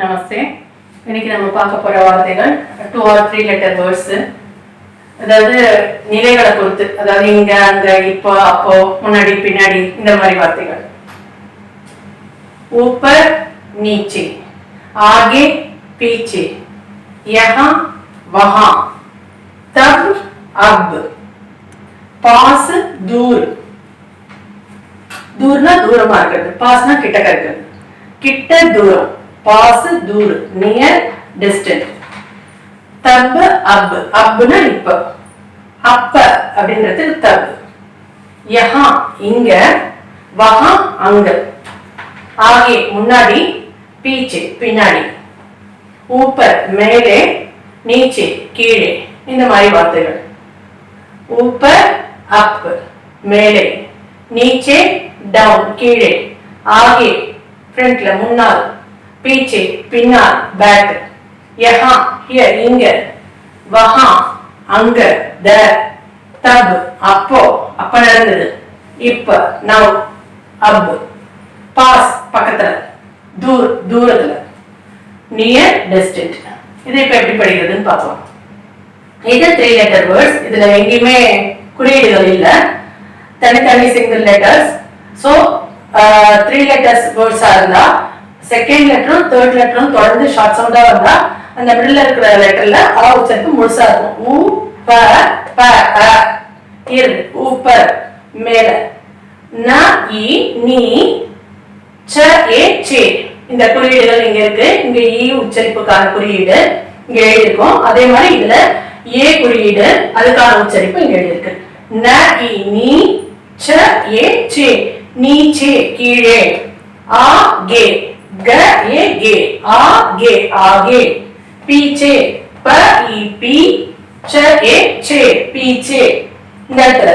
நமஸ்தே. இன்னைக்கு நம்ம பார்க்க போற வார்த்தைகள் 2 or 3 letter words. அதாவது நிலைகளை பொறுத்து, அதாவது இங்க அங்க இப்போ அப்போ முன்னாடி பின்னாடி இந்த மாதிரி வார்த்தைகள். ऊपर नीचे, आगे पीछे, यहाँ वहां, तब अब, पास दूर. दूरना दूरமா இருக்குது, பாஸ்னா கிட்டக்க இருக்குது. கிட்ட தூரம், பாஸ் दूर, நியர் டிஸ்டன்ட். தப் அப், அப்னா இப்ப, அப்ப அப்படின்றது தப். யஹா இங்க, வஹா அங்க, ஆगे முன்னாடி, பீச்சே பின்னாடி, ஊப்பர் மேலே, நீச்சே கீழே. இந்த மாதிரி வார்த்தைகள். ஊப்பர் அப் மேலே, நீச்சே டவுன் கீழே, ஆगे ஃப்ரண்ட்ல முன்னால், பீச்சே பின்னால் பேக், யஹா ஹியர் இங்க, வஹா அங்க தேர், தப் அப்போ அப்ப நடந்தது, இப்ப நவ், அப் பாஸ் பக்கத்துல, தூர் தூரத்துல, நியர் டிஸ்டன்ட். இது இப்ப எப்படி படிக்கிறதுன்னு பார்ப்போம். இது 3 letter words. இதுல எங்கேயுமே குறியீடுகள் இல்ல, தனித்தனி சிங்கிள் லெட்டர்ஸ். ஸோ 3 letters வேர்ட்ஸா இருந்தா செகண்ட் லெட்டரும் தேர்ட் லெட்டரும் தொடர்ந்து ஷார்ட் சவுண்டா வந்தா அந்த மிடில் இருக்கிற லெட்டர்ல ஆ உச்சரிப்பு முழுசா இருக்கும். ஊ ப ப அ இர் ஊப்பர் மேல, ந இ நீ, ச ஏ சே. இந்த குறியீடுகள் இங்க இருக்கு. இங்க ஈ உச்சரிப்புக்கான குறியீடு இங்க எழுதிருக்கும். அதே மாதிரி இதுல ஏ குறியீடு, அதுக்கான உச்சரிப்பு இங்க எழுதிருக்கு. ந இ நீ, ச ஏ சே நீச்சே கீழே, ஆ கே க ஏ கே ஆகே ஆகே, பீச்சே ப இ பி, ச ஏ சே பீச்சே. இந்த இடத்துல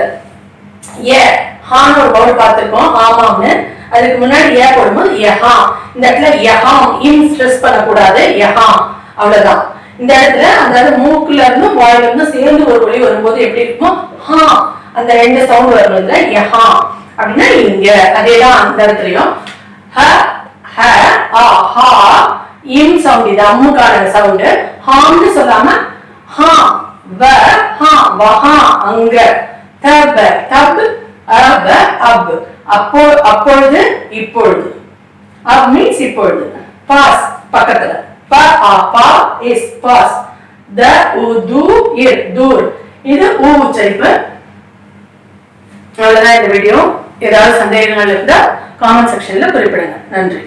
ஏ ஹான்னு ஒரு வேர்ட் பார்த்திருக்கோம், ஆமாம்னு. அதுக்கு முன்னாடி ஏ போடும்போது யஹா. இந்த இடத்துல யஹாம் இம் ஸ்ட்ரெஸ் பண்ணக்கூடாது, யஹாம் அவ்வளவுதான். இந்த இடத்துல அதாவது மூக்குல இருந்து வாயில இருந்து சேர்ந்து ஒரு ஒலி வரும்போது எப்படி இருக்குமோ ஹா, அந்த 2 சவுண்ட் வரும்ல, யஹா அப்படின்னா இங்க. அதேதான் அந்த இடத்துலயும் ஹ ஹ ஆ ஹா, இம் சவுண்ட், இது அம்முக்கான சவுண்ட். ஹாம்னு சொல்லாம ஹா வ ஹா, வஹா அங்க, தப் தப் அப் அப் அப்போ அப்பொழுது இப்பொழுது, அப் மீன்ஸ் இப்பொழுது, பாஸ் பக்கத்துல, ப ஆ பா இஸ் பாஸ், த உ து இர் தூர். இது ஊ உச்சரிப்பு. அவ்வளவுதான் இந்த வீடியோ. ஏதாவது சந்தேகங்கள் இருந்தா காமெண்ட் செக்ஷன்ல குறிப்பிடுங்க. நன்றி.